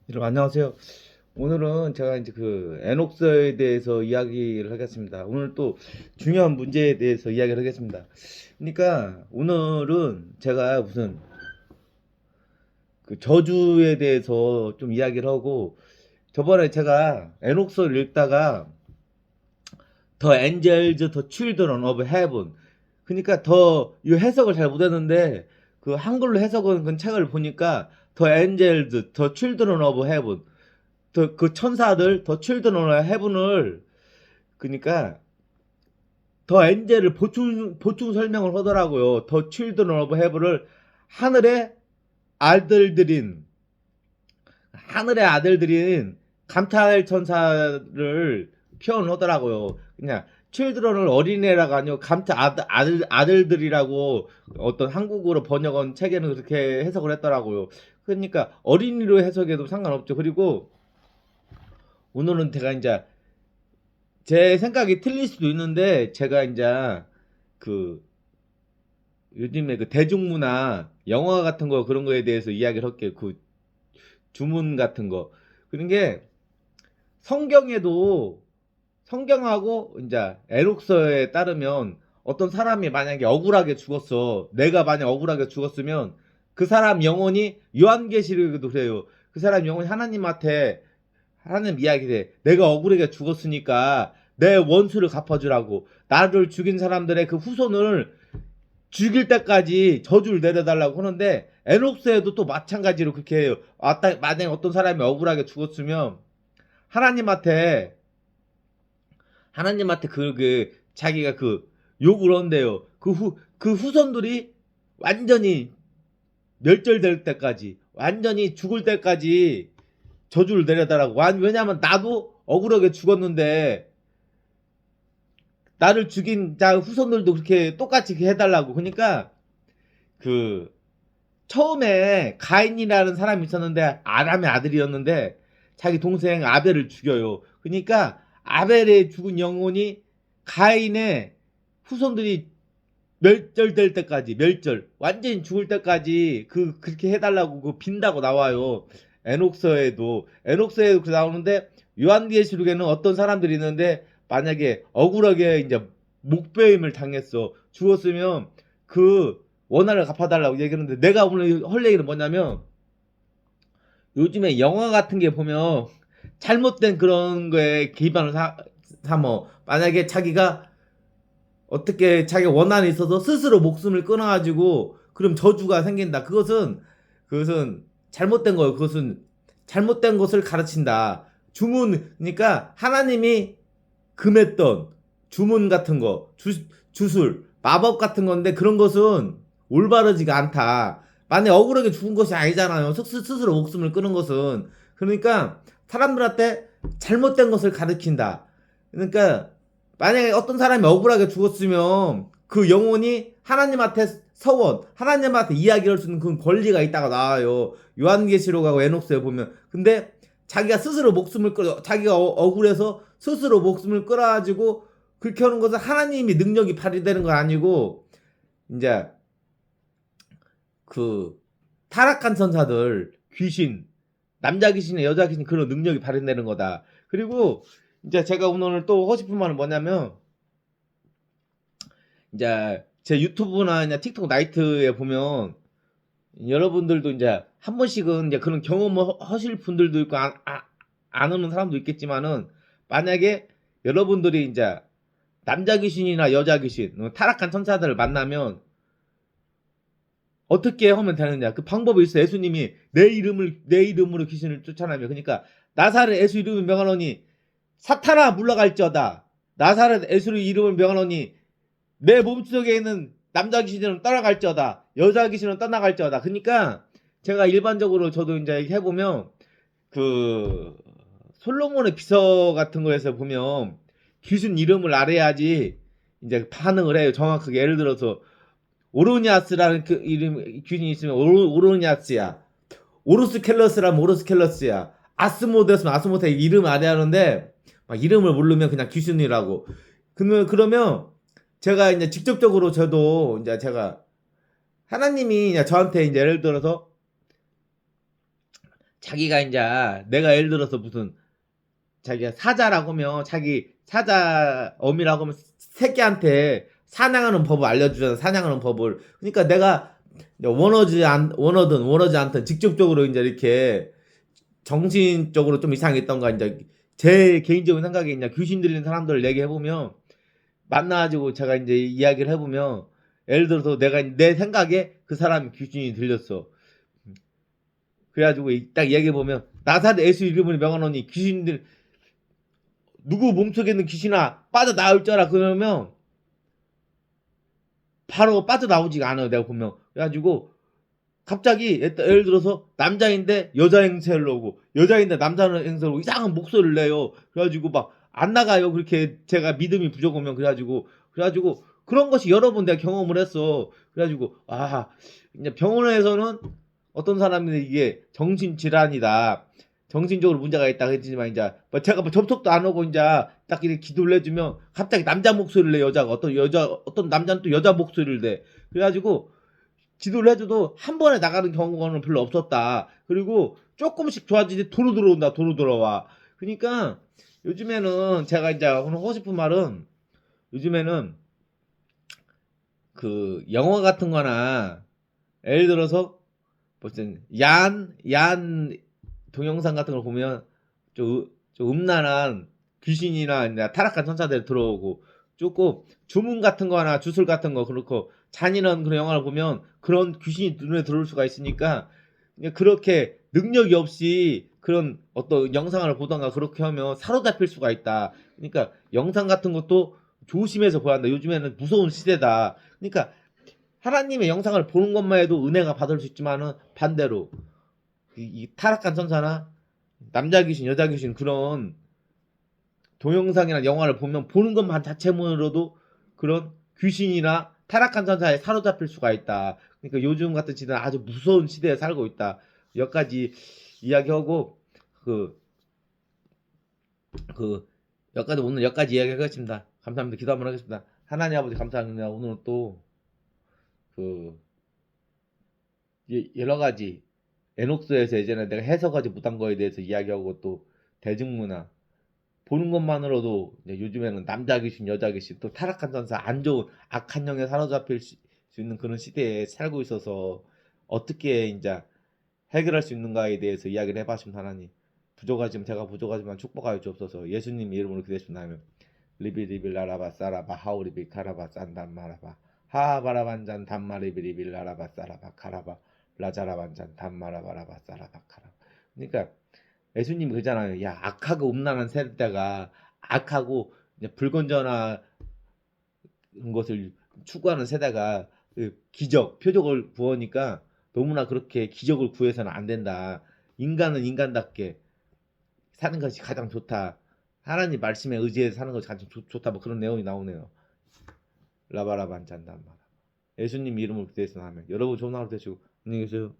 여러분 안녕하세요. 오늘은 제가 이제 그 에녹스에 대해서 이야기를 하겠습니다. 오늘 또 중요한 문제에 대해서 이야기를 하겠습니다. 그러니까 오늘은 제가 무슨 그 저주에 대해서 좀 이야기를 하고, 저번에 제가 에녹스를 읽다가 더 엔젤즈 더 칠드런 오브 헤븐, 그러니까 더 이 해석을 잘 못했는데 그 한글로 해석한 그 책을 보니까 더 엔젤즈 더 칠드런 오브 헤븐, 그 천사들 더 칠드런 헤븐을, 그러니까 더 엔젤을 보충 설명을 하더라고요. 더 칠드런 오브 헤븐을 하늘의 아들들인 하늘의 아들들인 감찰 천사를 표현하더라고요. 그냥 칠드런을 어린애라고 아니고 감찰 아들들이라고 어떤 한국어로 번역한 책에는 그렇게 해석을 했더라고요. 그러니까 어린이로 해석해도 상관없죠. 그리고 오늘은 제가 이제 제 생각이 틀릴 수도 있는데, 제가 이제 그 요즘에 그 대중문화 영화 같은 거 그런 거에 대해서 이야기를 할게요. 그 주문 같은 거. 그런 게 성경에도, 성경하고 이제 에녹서에 따르면 어떤 사람이 만약에 억울하게 죽었어. 내가 만약 억울하게 죽었으면 그 사람 영혼이, 요한계시록에도 그래요. 그 사람 영혼이 하나님한테 하는 이야기래. 내가 억울하게 죽었으니까 내 원수를 갚아주라고. 나를 죽인 사람들의 그 후손을 죽일 때까지 저주를 내려달라고 하는데, 에녹스에도 또 마찬가지로 그렇게 해요. 만약에 어떤 사람이 억울하게 죽었으면 하나님한테 자기가 그 욕을 한대요. 그 후손들이 완전히 멸절될 때까지, 완전히 죽을 때까지 저주를 내려달라고. 왜냐면 나도 억울하게 죽었는데 나를 죽인 자 후손들도 그렇게 똑같이 해달라고. 그러니까 그 처음에 가인이라는 사람이 있었는데 아담의 아들이었는데 자기 동생 아벨을 죽여요. 그러니까 아벨의 죽은 영혼이 가인의 후손들이 멸절될 때까지, 완전히 죽을 때까지 그렇게 해달라고 그 빈다고 나와요. 에녹서에도 그 나오는데, 요한계시록에는 어떤 사람들이 있는데 만약에 억울하게 이제 목배임을 당했어, 죽었으면 그 원한을 갚아달라고 얘기하는데, 내가 오늘 할 얘기는 뭐냐면, 요즘에 영화 같은 게 보면 잘못된 그런 거에 기반을 삼어. 만약에 자기가 어떻게 자기 원한이 있어서 스스로 목숨을 끊어가지고 그럼 저주가 생긴다. 그것은 잘못된 거예요. 그것은 잘못된 것을 가르친다. 그러니까 하나님이 금했던 주문 같은 거, 주술, 마법 같은 건데 그런 것은 올바르지가 않다. 만약 억울하게 죽은 것이 아니잖아요. 스스로 목숨을 끊은 것은. 그러니까 사람들한테 잘못된 것을 가르친다. 그러니까 만약에 어떤 사람이 억울하게 죽었으면 그 영혼이 하나님한테 이야기를 할 수 있는 그 권리가 있다가 나와요. 요한계시록하고 에녹스에 보면. 근데 자기가 억울해서 스스로 목숨을 끌어가지고 그렇게 하는 것은 하나님이 능력이 발휘되는 건 아니고, 이제 그 타락한 천사들, 귀신, 남자 귀신의 여자 귀신, 그런 능력이 발휘되는 거다. 그리고 이제 제가 오늘 또 하고 싶은 말은 뭐냐면, 이제 제 유튜브나 그냥 틱톡 나이트에 보면 여러분들도 이제 한 번씩은 이제 그런 경험을 하실 분들도 있고 안 하는 사람도 있겠지만은, 만약에 여러분들이 이제 남자 귀신이나 여자 귀신, 타락한 천사들을 만나면 어떻게 하면 되느냐, 그 방법이 있어요. 예수님이 내 이름으로 귀신을 쫓아내며, 그러니까 나사렛 예수 이름을 명하노니 사탄아 물러갈지어다. 나사렛 예수 이름을 명하노니 내 몸속에 있는 남자 귀신은 떠나갈지어다, 여자 귀신은 떠나갈지어다. 그러니까 제가 일반적으로 저도 이제 해보면 그 솔로몬의 비서 같은 거에서 보면 귀신 이름을 알아야지 이제 반응을 해요. 정확하게. 예를 들어서 오로니아스라는 그 이름 귀신이 있으면 오로니아스야. 오르스켈러스라면 오르스켈러스야. 아스모데스면 아스모데. 이름 알아야 하는데 막 이름을 모르면 그냥 귀신이라고. 그러면 제가 이제 직접적으로 저도 이제 제가 하나님이 이제 저한테 이제 예를 들어서 자기가 이제 내가 예를 들어서 무슨 자기가 사자라고 하면 자기 사자 어미라고 하면 새끼한테 사냥하는 법을 알려주잖아. 사냥하는 법을. 그러니까 내가 원하든 원하지 않든 직접적으로 이제 이렇게 정신적으로 좀 이상했던가 이제 제 개인적인 생각에 이제 귀신 들리는 사람들 얘기해 보면 만나가지고 제가 이제 이야기를 해보면 예를 들어서 내가 내 생각에 그 사람이 귀신이 들렸어. 그래가지고 딱 얘기해 보면 나사렛 예수 이름으로 명하노니 귀신들 누구 몸속에 있는 귀신아 빠져나올 줄 알아. 그러면 바로 빠져나오지가 않아요. 내가 보면. 그래가지고 갑자기 예를 들어서 남자인데 여자 행세를 하고 여자인데 남자 행세를 하고 이상한 목소리를 내요. 그래가지고 막 안 나가요. 그렇게 제가 믿음이 부족하면. 그래가지고 그런 것이 여러 번 내가 경험을 했어. 그래가지고 이제 병원에서는 어떤 사람들이 이게 정신질환이다. 정신적으로 문제가 있다 했지만 이제 뭐 제가 뭐 접촉도 안 하고 이제 딱 이렇게 기도를 해주면 갑자기 남자 목소리를 내. 여자가 어떤 남자는 또 여자 목소리를 내. 그래가지고 기도를 해줘도 한 번에 나가는 경우는 별로 없었다. 그리고 조금씩 좋아지지 도로 들어온다. 도로 들어와. 그러니까 요즘에는 제가 이제 오늘 하고 싶은 말은 요즘에는 그 영화 같은 거나 예를 들어서 무슨 야한 동영상 같은 걸 보면 좀 음란한 귀신이나 타락한 천사들 들어오고 조금 주문 같은 거나 주술 같은 거 그렇고 잔인한 그런 영화를 보면 그런 귀신이 눈에 들어올 수가 있으니까 그냥 그렇게 능력이 없이 그런 어떤 영상을 보던가 그렇게 하면 사로잡힐 수가 있다. 그러니까 영상 같은 것도 조심해서 봐야 한다. 요즘에는 무서운 시대다. 그러니까 하나님의 영상을 보는 것만 해도 은혜가 받을 수 있지만은 반대로 이 타락한 천사나 남자 귀신, 여자 귀신 그런 동영상이나 영화를 보면 보는 것만 자체만으로도 그런 귀신이나 타락한 천사에 사로잡힐 수가 있다. 그러니까 요즘 같은 시대는 아주 무서운 시대에 살고 있다. 여기까지 이야기하고 그, 여기까지 오늘 여기까지 이야기하겠습니다. 감사합니다. 기도 한번 하겠습니다. 하나님 아버지 감사합니다. 오늘은 또 그 여러 가지 에녹스에서 예전에 내가 해석하지 못한 거에 대해서 이야기하고 또 대중문화 보는 것만으로도 이제 요즘에는 남자 귀신, 여자 귀신, 또 타락한 전사, 안 좋은 악한 영에 사로잡힐 수 있는 그런 시대에 살고 있어서 어떻게 이제 해결할 수 있는가에 대해서 이야기를 해봤습니다. 하나님. 부족하지만 제가 부족하지만 축복하여 주옵소서. 예수님 이름으로 기도했습니다. 하면 리비리빌 라라바 싸라바 하우리비 카라바 싼단 마라바 하바라반잔 단마리비리빌 라라바 싸라바 카라바 라자라반잔 단마라바라바 싸라바 카라바. 그러니까 예수님이 그러잖아요. 야, 악하고 음란한 세대가 악하고 이제 불건전한 것을 추구하는 세대가 그 기적, 표적을 구하니까 너무나 그렇게 기적을 구해서는 안 된다. 인간은 인간답게 사는 것이 가장 좋다. 하나님 말씀에 의지해서 사는 것이 가장 좋다. 뭐 그런 내용이 나오네요. 라바라반 잔단 말. 예수님 이름으로 기도해서 하면 여러분 좋은 하루 되시고 안녕히 계세요.